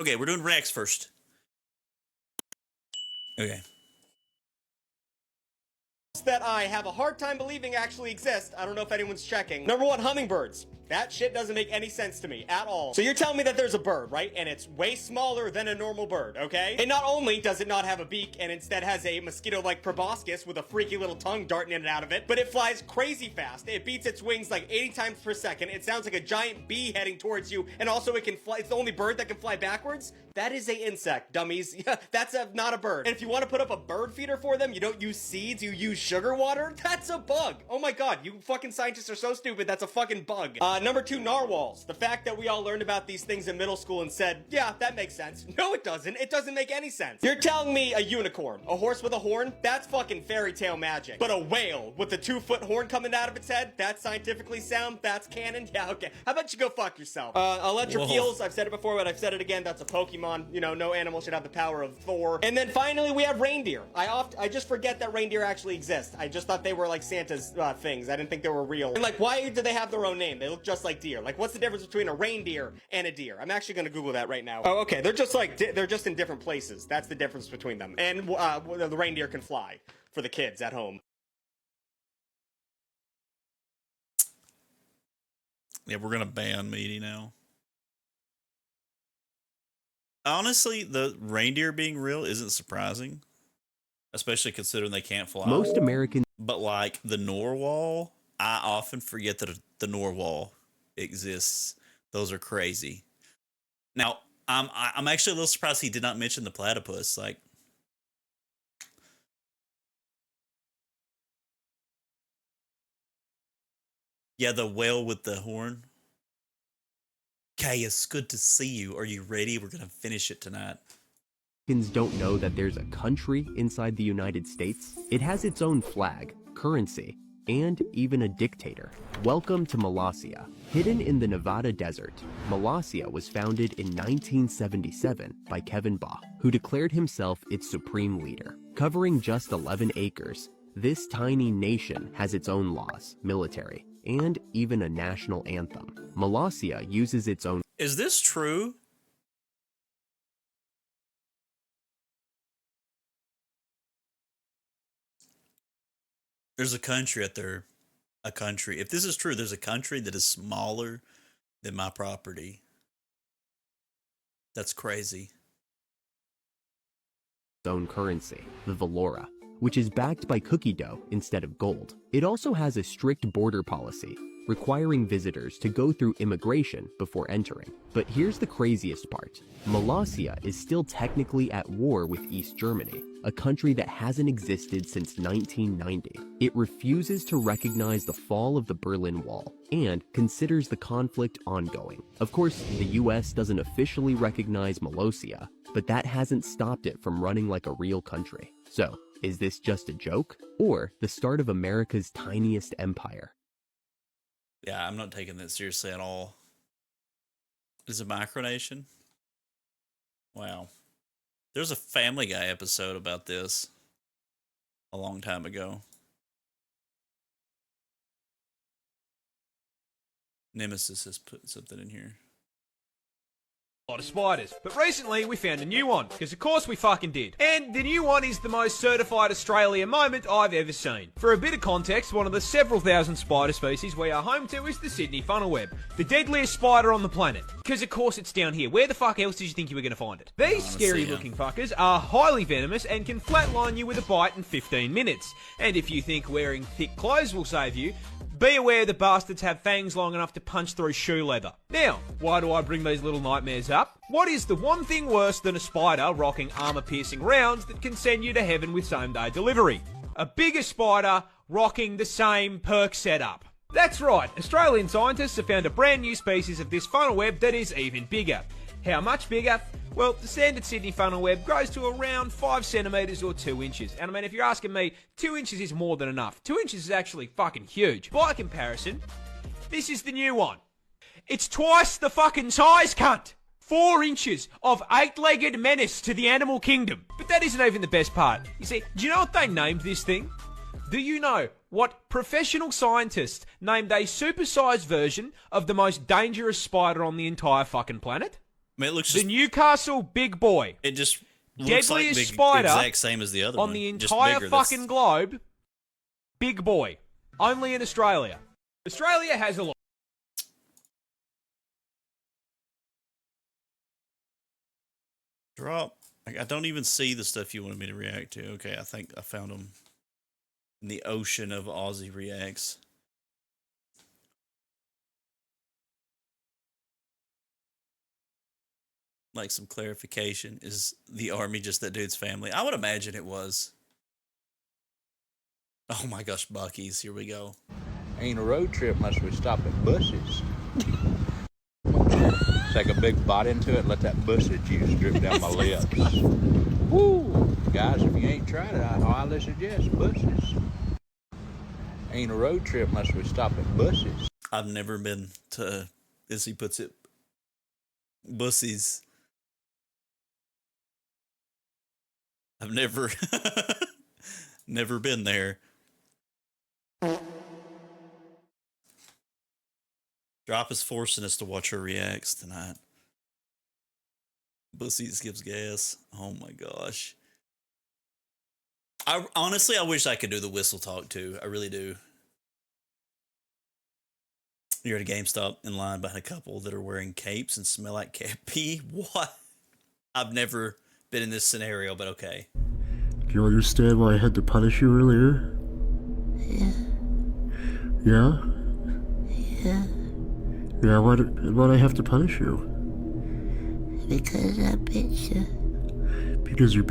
Okay, we're doing reacts first. Okay. That I have a hard time believing actually exist. I don't know if anyone's checking. Number one, hummingbirds. That shit doesn't make any sense to me at all. So you're telling me that there's a bird, right? And it's way smaller than a normal bird, okay? And not only does it not have a beak and instead has a mosquito-like proboscis with a freaky little tongue darting in and out of it, but it flies crazy fast. It beats its wings like 80 times per second. It sounds like a giant bee heading towards you, and also it can fly. It's the only bird that can fly backwards. That is a insect, dummies. That's not a bird. And if you want to put up a bird feeder for them, you don't use seeds, you use sugar water. That's a bug. Oh my god, you fucking scientists are so stupid. That's a fucking bug. Number two, narwhals. The fact that we all learned about these things in middle school and said, yeah, that makes sense. No, it doesn't. It doesn't make any sense. You're telling me a unicorn, a horse with a horn, that's fucking fairy tale magic. But a whale with a 2-foot horn coming out of its head, that's scientifically sound, that's canon. Yeah, okay. How about you go fuck yourself? Electric eels, I've said it before, but I've said it again, that's a Pokemon. You know, no animal should have the power of Thor. And then finally, we have reindeer. I just forget that reindeer actually exist. I just thought they were like Santa's things. I didn't think they were real. And like, why do they have their own name? They look just like deer. Like, what's the difference between a reindeer and a deer? I'm actually gonna Google that right now. Oh, okay. They're just like, they're just in different places. That's the difference between them. And the reindeer can fly for the kids at home. Yeah, we're gonna ban meaty now. Honestly, the reindeer being real isn't surprising, especially considering they can't fly. Most Americans, but like the narwhal, I often forget that the narwhal exists. Those are crazy. Now, I'm actually a little surprised he did not mention the platypus. Like, yeah, the whale with the horn. Caius, good to see you. Are you ready? We're going to finish it tonight. don't know that there's a country inside the United States. It has its own flag, currency, and even a dictator. Welcome to Molossia. Hidden in the Nevada desert, Molossia was founded in 1977 by Kevin Baugh, who declared himself its supreme leader. Covering just 11 acres, this tiny nation has its own laws, military, and even a national anthem. Molossia uses its own... Is this true? There's a country out there. A country. If this is true, there's a country that is smaller than my property. That's crazy. Own currency, the Valora, which is backed by cookie dough instead of gold. It also has a strict border policy, requiring visitors to go through immigration before entering. But here's the craziest part. Molossia is still technically at war with East Germany, a country that hasn't existed since 1990. It refuses to recognize the fall of the Berlin Wall and considers the conflict ongoing. Of course, the US doesn't officially recognize Molossia, but that hasn't stopped it from running like a real country. So, is this just a joke, or the start of America's tiniest empire? Yeah, I'm not taking that seriously at all. Is it micronation? Wow. There's a Family Guy episode about this a long time ago. Nemesis has put something in here. A lot of spiders, but recently we found a new one, because of course we fucking did. And the new one is the most certified Australia moment I've ever seen. For a bit of context, one of the several thousand spider species we are home to is the Sydney funnelweb, the deadliest spider on the planet. Because of course it's down here. Where the fuck else did you think you were going to find it? These scary looking fuckers are highly venomous and can flatline you with a bite in 15 minutes. And if you think wearing thick clothes will save you, be aware the bastards have fangs long enough to punch through shoe leather. Now, why do I bring these little nightmares up? What is the one thing worse than a spider rocking armor-piercing rounds that can send you to heaven with same-day delivery? A bigger spider rocking the same perk setup. That's right, Australian scientists have found a brand new species of this funnel web that is even bigger. How much bigger? Well, the standard Sydney funnel web grows to around 5 centimetres or 2 inches. And I mean, if you're asking me, 2 inches is more than enough. 2 inches is actually fucking huge. By comparison, this is the new one. It's twice the fucking size, cunt! 4 inches of 8-legged menace to the animal kingdom. But that isn't even the best part. You see, do you know what they named this thing? Do you know what professional scientists named a supersized version of the most dangerous spider on the entire fucking planet? I mean, it looks The just, Newcastle Big Boy. it just looks like Deadliest the spider exact same as the other one. On the just entire bigger. That's- fucking globe, Big Boy. Only in Australia. Australia has a lot. Drop. I don't even see the stuff you wanted me to react to. Okay, I think I found them in the ocean of Aussie reacts. Like some clarification. Is the army just that dude's family? I would imagine it was. Oh my gosh, Bucky's. Here we go. Ain't a road trip unless we stop at buses. Take a big bite into it, let that bussy juice drip down my lips. Woo! Guys, if you ain't tried it, I highly suggest buses. Ain't a road trip unless we stop at buses. I've never been to, as he puts it, bussies. I've never, never been there. Drop is forcing us to watch her reacts tonight. Bussies gives gas. Oh my gosh. I honestly, I wish I could do the whistle talk too. I really do. You're at a GameStop in line behind a couple that are wearing capes and smell like cat pee. What? I've never been in this scenario, but okay. Do you understand why I had to punish you earlier? Yeah? Yeah, Yeah, why'd I have to punish you? because I bit you. Because you're...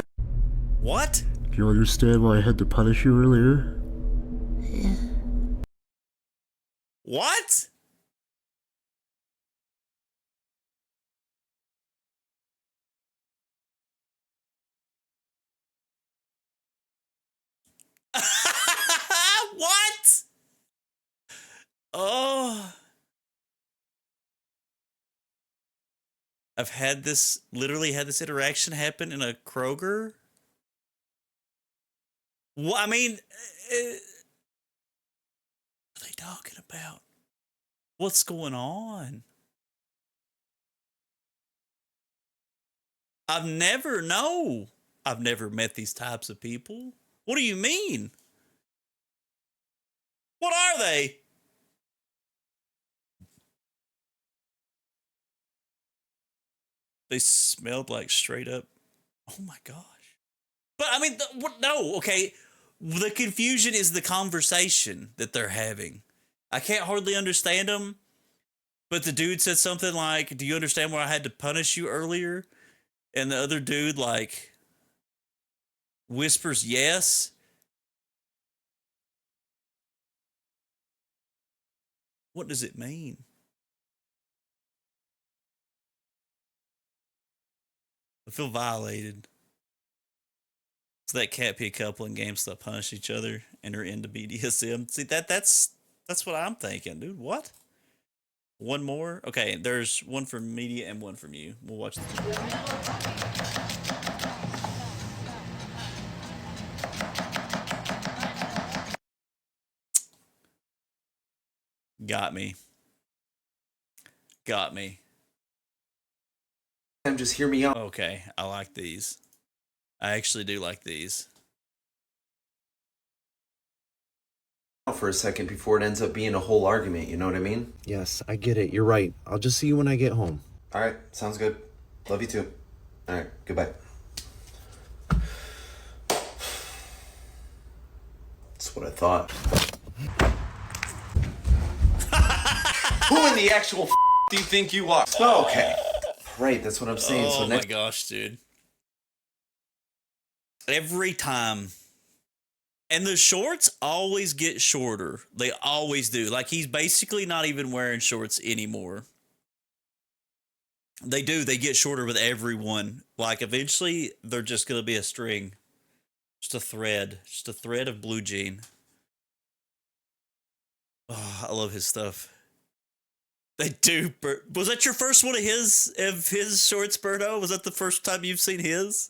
What? Do you understand why I had to punish you earlier? Yeah, What? What? Oh. I've had this, literally had this interaction happen in a Kroger. Well, I mean, what are they talking about? What's going on? I've never met these types of people. What do you mean? What are they? They smelled like straight up. Oh my gosh. But I mean, no, okay. The confusion is the conversation that they're having. I can't hardly understand them. But the dude said something like, "Do you understand why I had to punish you earlier?" And the other dude, like, whispers yes. What does it mean? I feel violated. So that cat pee couple in GameStop punish each other and are into BDSM. See, that's what I'm thinking, dude. What? One more? Okay, there's one from media and one from you. We'll watch the two. Got me. Got me. Just hear me out. Okay, I like these. I actually do like these. For a second before it ends up being a whole argument, you know what I mean? Yes, I get it. You're right. I'll just see you when I get home. All right, sounds good. Love you too. All right, goodbye. That's what I thought. Who in the actual do you think you are? Okay. Right, that's what I'm saying. Oh So my next gosh, dude. Every time. And the shorts always get shorter. They always do. Like, he's basically not even wearing shorts anymore. They do. They get shorter with everyone. Like, eventually, they're just going to be a string. Just a thread. Just a thread of blue jean. Oh, I love his stuff. They do. Was that your first one of his shorts, Berto? Was that the first time you've seen his?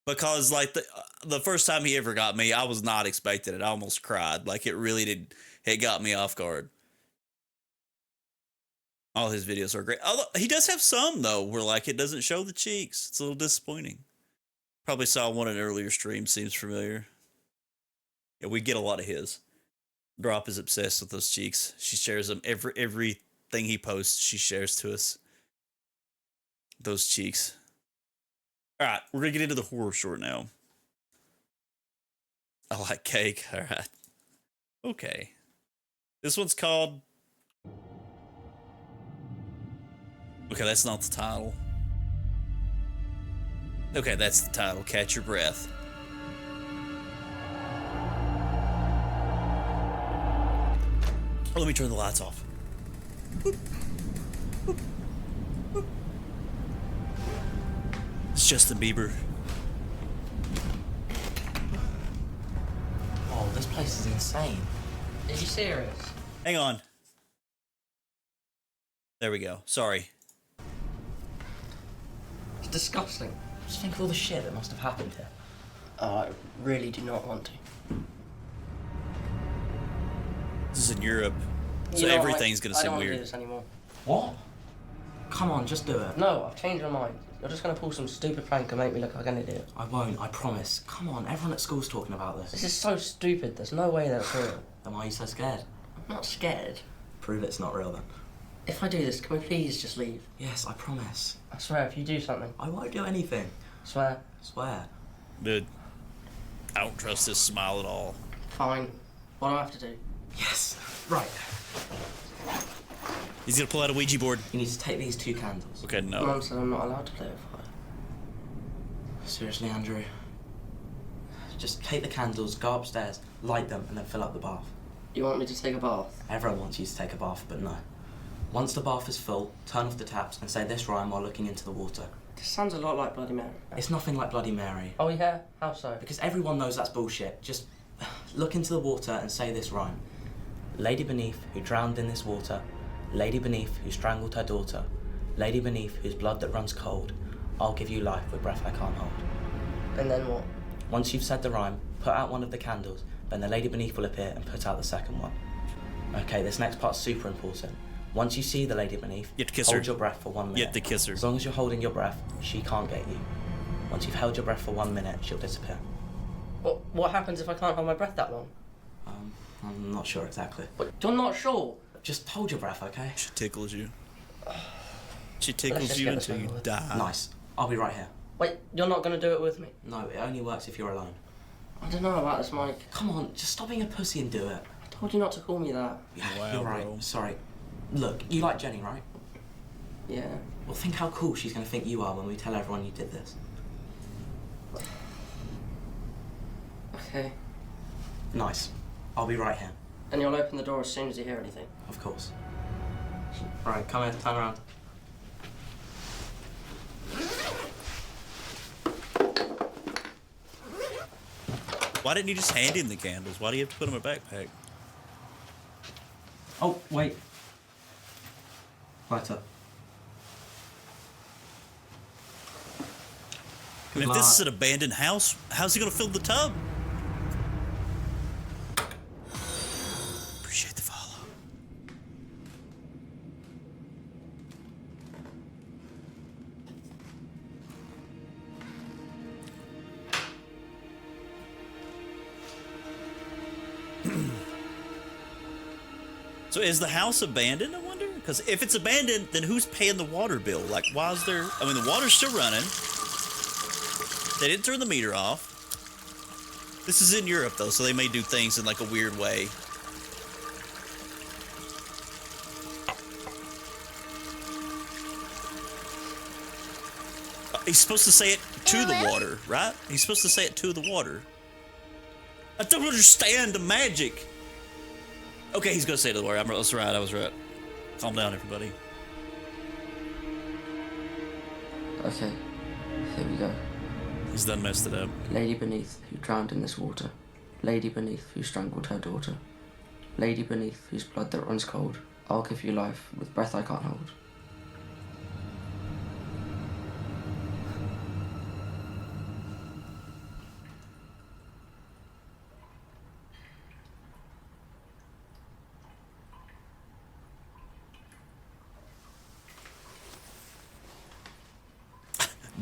Because, like, the first time he ever got me, I was not expecting it. I almost cried. Like, it really did. It got me off guard. All his videos are great. Although he does have some though where like it doesn't show the cheeks. It's a little disappointing. Probably saw one in an earlier stream. Seems familiar. Yeah, we get a lot of his. Drop is obsessed with those cheeks. She shares them everything he posts. She shares to us those cheeks. All right, we're gonna get into the horror short now. I like cake. All right. Okay. This one's called. Okay, that's not the title. Okay, that's the title. Catch your breath. Oh, let me turn the lights off. Boop. Boop. Boop. It's Justin Bieber. Oh, this place is insane. Are you serious? Hang on. There we go. Sorry. It's disgusting. Just think of all the shit that must have happened here. Oh, I really do not want to. This is in Europe, so You know, everything's gonna I seem don't want to do weird. this anymore. What? Come on, just do it. No, I've changed my mind. You're just gonna pull some stupid prank and make me look like an idiot. I won't, I promise. Come on, everyone at school's talking about this. This is so stupid. There's no way that's real. Then why are you so scared? I'm not scared. Prove it's not real then. If I do this, can we please just leave? Yes, I promise. I swear, if you do something. I won't do anything. Swear. Swear. Dude, I don't trust this smile at all. Fine. What do I have to do? Yes. Right. He's gonna pull out a Ouija board. You need to take these 2 candles. Okay, no. Mum said I'm not allowed to play with fire. Seriously, Andrew. Just take the candles, go upstairs, light them, and then fill up the bath. You want me to take a bath? Everyone wants you to take a bath, but no. Once the bath is full, turn off the taps and say this rhyme while looking into the water. This sounds a lot like Bloody Mary. It's nothing like Bloody Mary. Oh yeah? How so? Because everyone knows that's bullshit. Just look into the water and say this rhyme. Lady beneath who drowned in this water, lady beneath who strangled her daughter, lady beneath whose blood that runs cold, I'll give you life with breath I can't hold. And then what? Once you've said the rhyme, put out one of the candles, then the lady beneath will appear and put out the second one. Okay, this next part's super important. Once you see the lady beneath, You have to kiss hold her. your breath for 1 minute. You have to kiss her. As long as you're holding your breath, she can't get you. Once you've held your breath for 1 minute, she'll disappear. What happens if I can't hold my breath that long? I'm not sure exactly. But you're not sure? Just hold your breath, okay? She tickles you. She Let's tickles just you get this until you over with. die. Nice. I'll be right here. Wait, you're not gonna do it with me? No, it only works if you're alone. I don't know about this, Mike. Come on, just stop being a pussy and do it. I told you not to call me that. Yeah, Wow, you're right. bro. Sorry. Look, you like Jenny, right? Yeah. Well, think how cool she's going to think you are when we tell everyone you did this. Okay. Nice. I'll be right here. And you'll open the door as soon as you hear anything. Of course. Right, come here, turn around. Why didn't you just hand him the candles? Why do you have to put them in a backpack? Oh, wait. Lighter. And if this is an abandoned house, how's he gonna fill the tub? Appreciate the follow. So is the house abandoned, I wonder? Because if it's abandoned, then who's paying the water bill? Like, why is there... I mean, the water's still running. They didn't turn the meter off. This is in Europe, though, so they may do things in, like, a weird way. He's supposed to say it to the water, right? He's supposed to say it to the water. I don't understand the magic. Okay, he's gonna say it to the water. I was right. Calm down, everybody. Okay. Here we go. He's done messed it up. Lady beneath who drowned in this water. Lady beneath who strangled her daughter. Lady beneath whose blood that runs cold. I'll give you life with breath I can't hold.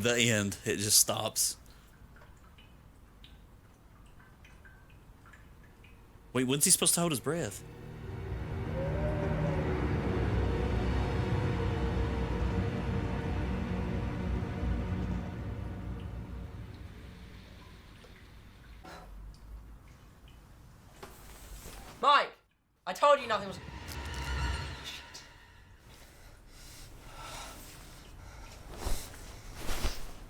The end. It just stops. Wait, when's he supposed to hold his breath? Mike! I told you nothing was...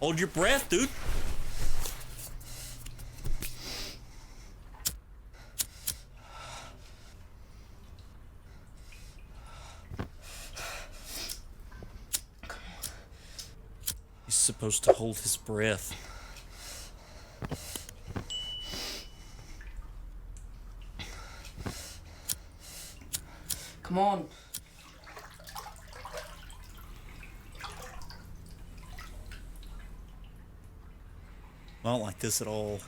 Hold your breath, dude. He's supposed to hold his breath. Come on. I don't like this at all.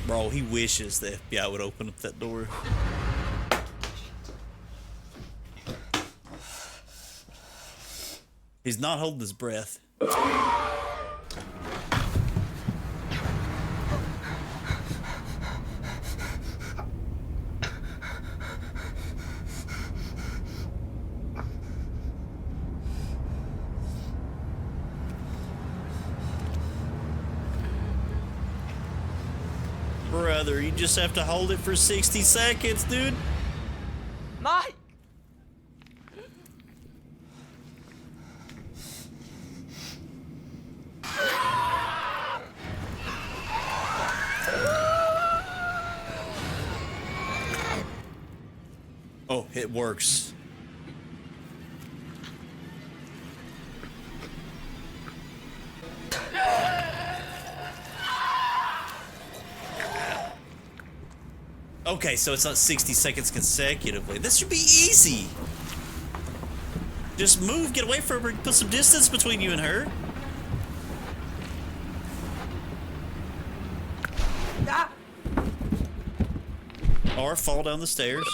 Bro, he wishes the FBI would open up that door. He's not holding his breath. Brother, you just have to hold it for 60 seconds, dude. Mike! Oh, it works. Okay, so it's not 60 seconds consecutively. This should be easy. Just move, get away from her, put some distance between you and her. Ah! Or fall down the stairs.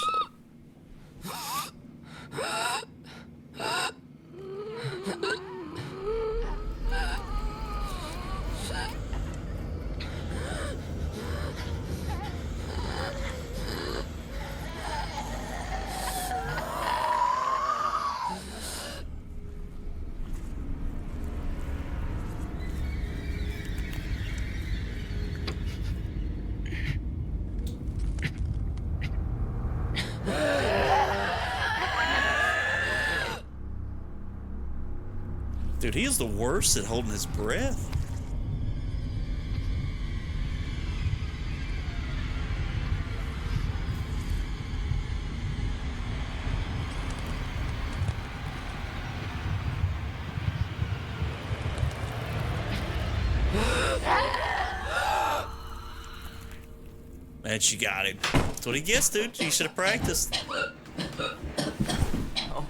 Dude, he is the worst at holding his breath. Man, she got him. That's what he gets, dude. You should have practiced. Oh,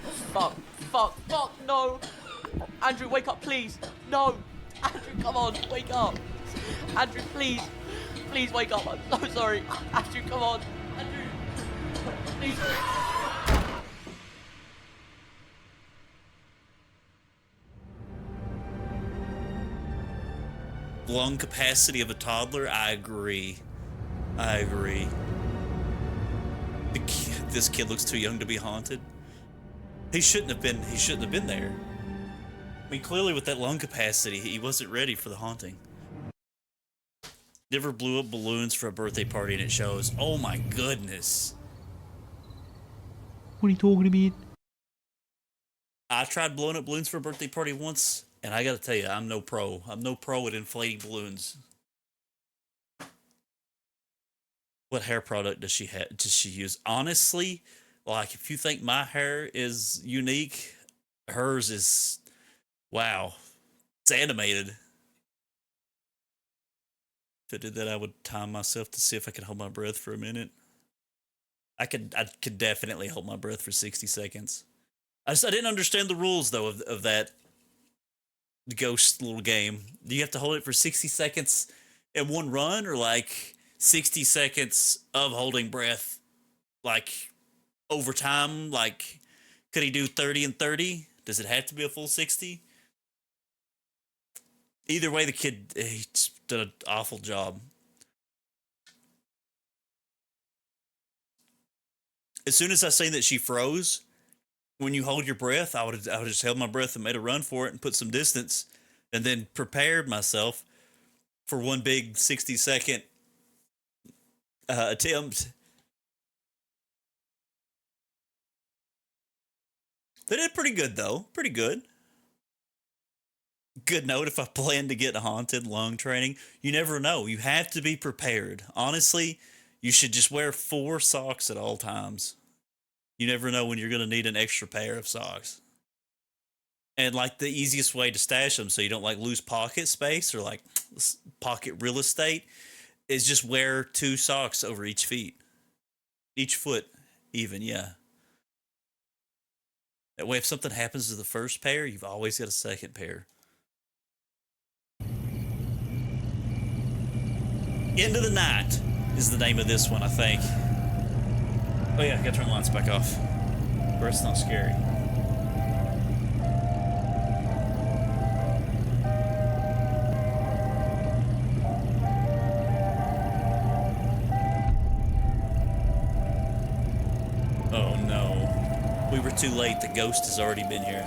fuck, no! Andrew, wake up, please! No! Andrew, come on, wake up! Andrew, please! Please wake up, I'm so sorry! Andrew, come on! Andrew! Please! Lung capacity of a toddler? I agree. I agree. This kid looks too young to be haunted. He shouldn't have been there. I mean, clearly with that lung capacity, he wasn't ready for the haunting. Never blew up balloons for a birthday party and it shows. Oh my goodness. What are you talking about? I tried blowing up balloons for a birthday party once, and I gotta tell you, I'm no pro. I'm no pro at inflating balloons. What hair product does she use? Honestly, like if you think my hair is unique, hers is, wow, it's animated. If I did that, I would time myself to see if I could hold my breath for a minute. I could definitely hold my breath for 60 seconds. I didn't understand the rules though of that ghost little game. Do you have to hold it for 60 seconds in one run, or like 60 seconds of holding breath, like over time? Like, could he do 30 and 30? Does it have to be a full 60? Either way, the kid, he did an awful job. As soon as I seen that she froze, when you hold your breath, I would just held my breath and made a run for it and put some distance, and then prepared myself for one big 60-second attempt. They did pretty good, though. Pretty good. Good note, if I plan to get haunted lung training, you never know. You have to be prepared. Honestly, you should just wear 4 socks at all times. You never know when you're going to need an extra pair of socks. And like the easiest way to stash them so you don't like lose pocket space or like pocket real estate is just wear 2 socks over each foot even, yeah. That way if something happens to the first pair, you've always got a second pair. Into the Night is the name of this one, I think. Oh yeah, gotta turn the lights back off, or it's not scary. Oh no, we were too late. The ghost has already been here.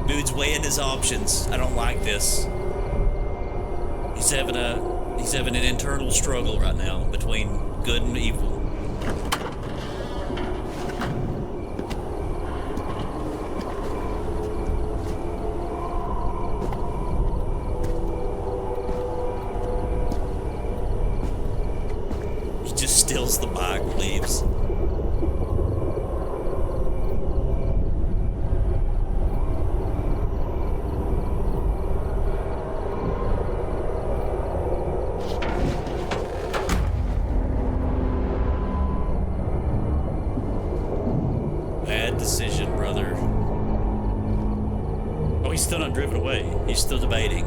Dude's weighing his options. I don't like this. He's having an internal struggle right now between good and evil. He just steals the bike and leaves. Decision, brother. Oh, he's still not driven away. He's still debating.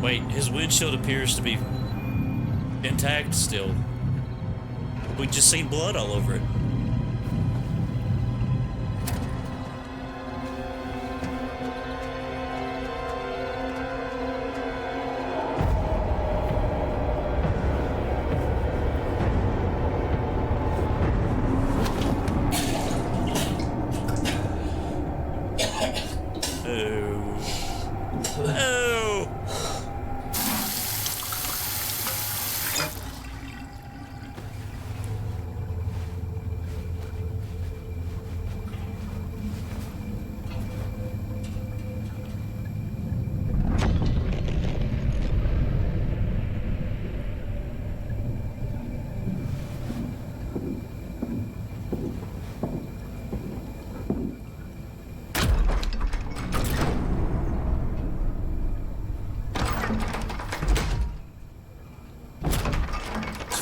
Wait, his windshield appears to be intact still. We just seen blood all over it.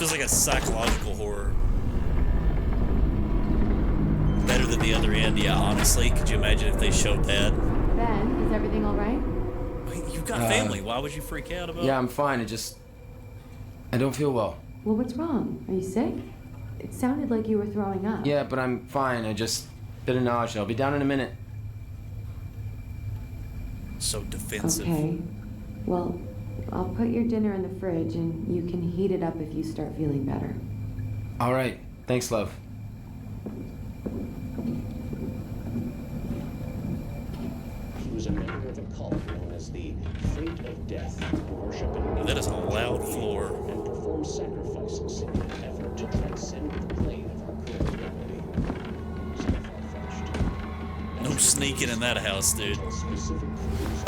Feels like a psychological horror. Better than the other end, yeah, honestly. Could you imagine if they showed that? Ben, is everything alright? You've got family. Why would you freak out about it? Yeah, I'm fine. I don't feel well. Well, what's wrong? Are you sick? It sounded like you were throwing up. Yeah, but I'm fine. I just bit of nausea. I'll be down in a minute. So defensive. Okay. Well, I'll put your dinner in the fridge and you can heat it up if you start feeling better. All right. Thanks, love. He was a member of a cult known as the Fate of Death, who worship an That is a loud floor. and perform sacrifices in an effort to transcend the plane of our current reality. So far-fetched. No sneaking in that house, dude. Specific clues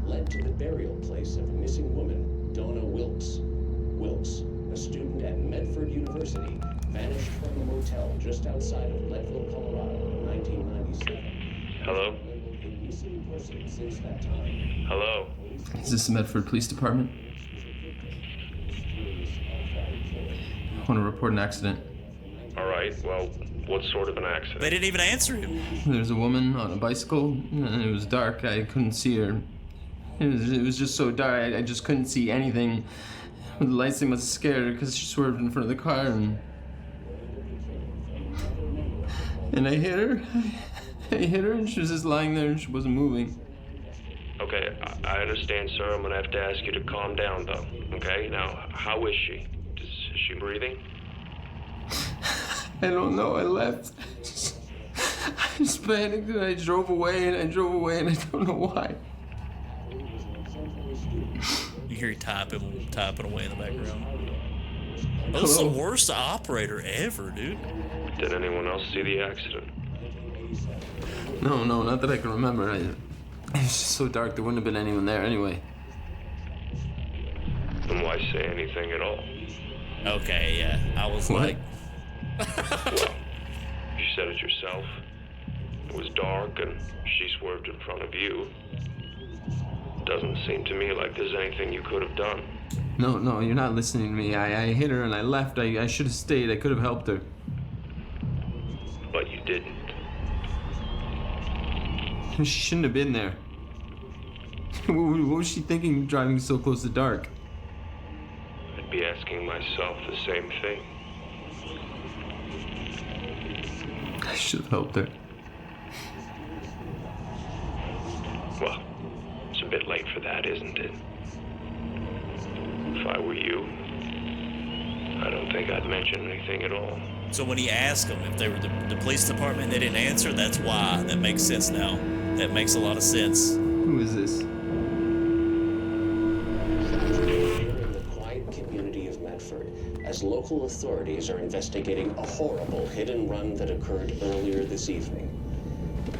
led to the burial place of a missing woman, Donna Wilkes. Wilkes, a student at Medford University, vanished from a motel just outside of Leadville, Colorado in 1997. Hello? Missing person since that time. Hello? Is this the Medford Police Department? I want to report an accident. Alright, well, what sort of an accident? They didn't even answer him. There's a woman on a bicycle, and it was dark. I couldn't see her. It was just so dark. I just couldn't see anything. The lights thing must have scared her because she swerved in front of the car, and I hit her. I hit her, and she was just lying there, and she wasn't moving. Okay, I understand, sir. I'm gonna have to ask you to calm down, though. Okay? Now, how is she? Is she breathing? I don't know. I left. I just panicked, and I drove away, and I don't know why. You hear typing away in the background. That was the worst operator ever, dude. Did anyone else see the accident? No, not that I can remember. It was just so dark, there wouldn't have been anyone there anyway. Then why say anything at all? Okay, yeah. I was What? like... Well, you said it yourself. It was dark and she swerved in front of you. Doesn't seem to me like there's anything you could have done. No, you're not listening to me. I hit her and I left. I should have stayed. I could have helped her. But you didn't. She shouldn't have been there. What was she thinking driving so close to dark? I'd be asking myself the same thing. I should have helped her. Well, it's a bit late for that, isn't it? If I were you, I don't think I'd mention anything at all. So when he asked them if they were the police department, they didn't answer. That's why. That makes sense now. That makes a lot of sense. Who is this? In the quiet community of Medford, as local authorities are investigating a horrible hit-and-run that occurred earlier this evening.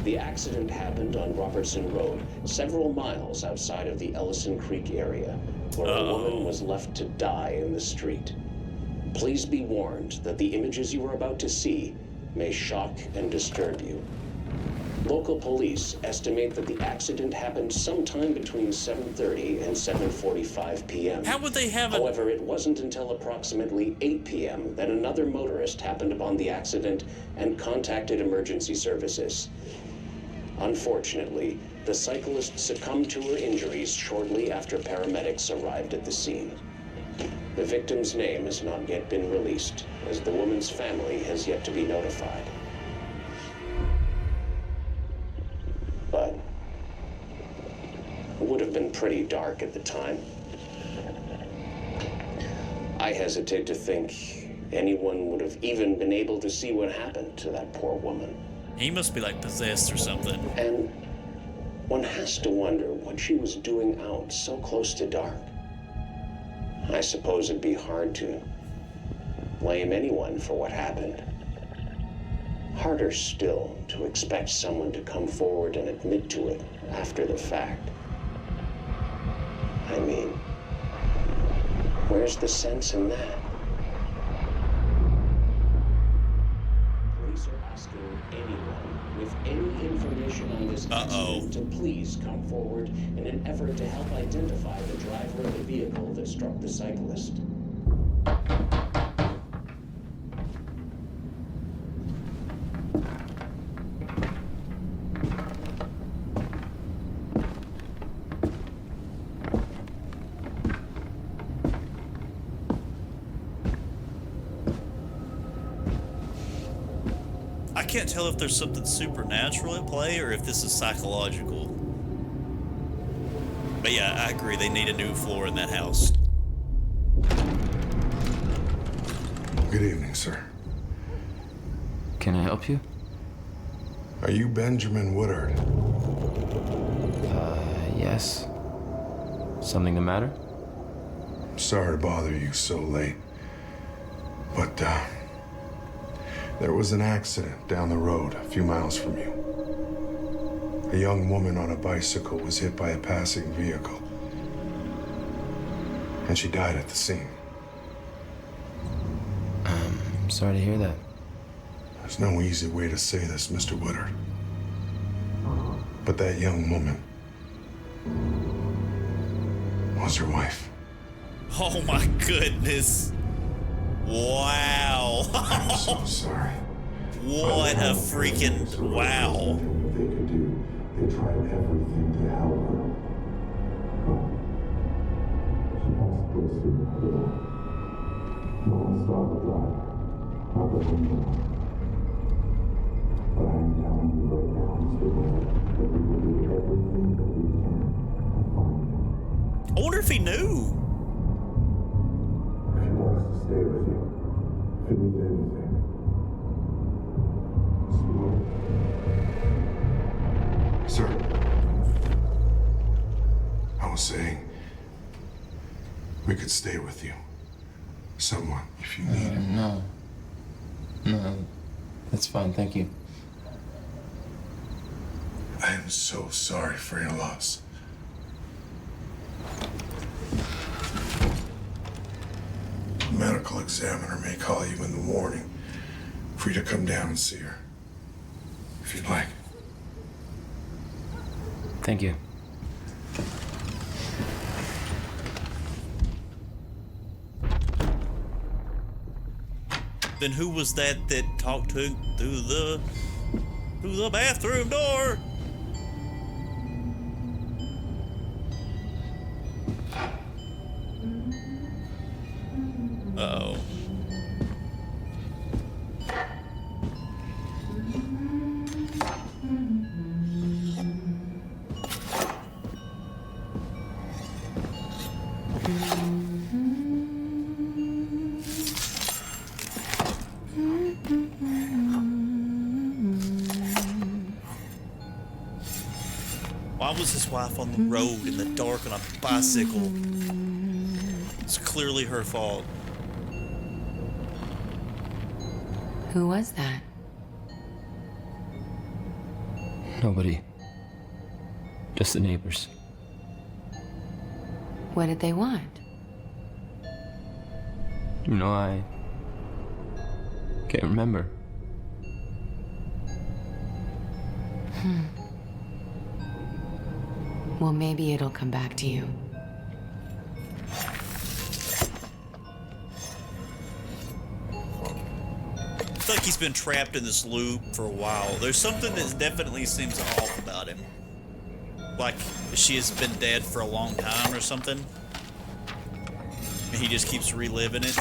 The accident happened on Robertson Road, several miles outside of the Ellison Creek area, where a woman was left to die in the street. Please be warned that the images you are about to see may shock and disturb you. Local police estimate that the accident happened sometime between 7:30 and 7:45 p.m. How would they have However, it wasn't until approximately 8 p.m. that another motorist happened upon the accident and contacted emergency services. Unfortunately, the cyclist succumbed to her injuries shortly after paramedics arrived at the scene. The victim's name has not yet been released, as the woman's family has yet to be notified. But it would have been pretty dark at the time. I hesitate to think anyone would have even been able to see what happened to that poor woman. He must be like possessed or something. And one has to wonder what she was doing out so close to dark. I suppose it'd be hard to blame anyone for what happened. Harder still to expect someone to come forward and admit to it after the fact. I mean, where's the sense in that? Police are asking anyone with any information on this accident to please come forward in an effort to help identify the driver of the vehicle that struck the cyclist. I can't tell if there's something supernatural at play or if this is psychological. But yeah, I agree. They need a new floor in that house. Good evening, sir. Can I help you? Are you Benjamin Woodard? Yes. Something the matter? Sorry to bother you so late. But, there was an accident down the road a few miles from you. A young woman on a bicycle was hit by a passing vehicle. And she died at the scene. I'm sorry to hear that. There's no easy way to say this, Mr. Woodard. But that young woman was your wife. Oh my goodness. Wow. I'm so sorry. What a freaking wow. They could do. They tried everything to help her. She passed close to the hill. No one stopped the driver. Not the window. But I am telling you right now, Mr. Woodard, that we will do everything that we can to find him. I wonder if he knew. If you want us to stay with you, if it needs anything, Mr. Woodard. Sir, I was saying we could stay with you. Someone, if you need it. No. No. That's fine, thank you. I am so sorry for your loss. The medical examiner may call you in the morning for you to come down and see her, if you'd like. Thank you. Then who was that talked to through the bathroom door? Uh-oh. Why was his wife on the road in the dark on a bicycle? It's clearly her fault. Who was that? Nobody. Just the neighbors. What did they want? You know, I can't remember. Well, maybe it'll come back to you. I feel like he's been trapped in this loop for a while. There's something that definitely seems off about him. Like she has been dead for a long time or something. And he just keeps reliving it.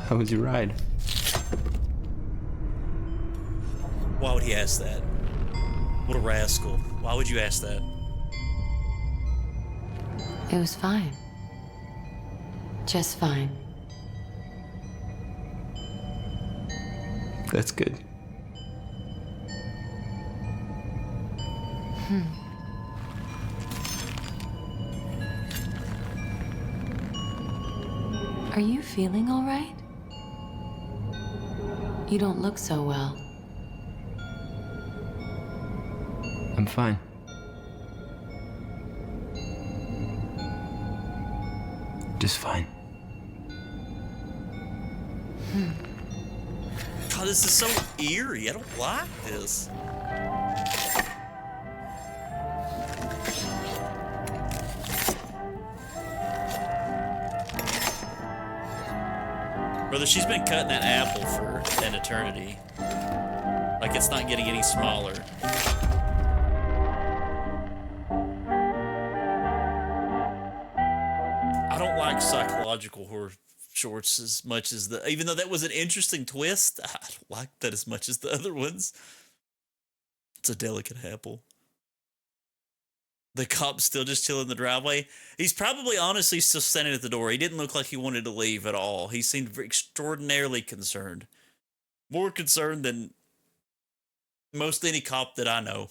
How was your ride? Why would he ask that? What a rascal. Why would you ask that? It was fine. Just fine. That's good. Are you feeling all right? You don't look so well. I'm fine. Just fine. God, this is so eerie. I don't like this. Brother, she's been cutting that apple for an eternity. Like it's not getting any smaller. I don't like psychological psychological horror shorts as much as even though that was an interesting twist, I don't like that as much as the other ones. It's a delicate apple. The cop's still just chilling in the driveway. He's probably honestly still standing at the door. He didn't look like he wanted to leave at all. He seemed extraordinarily concerned. More concerned than most any cop that I know.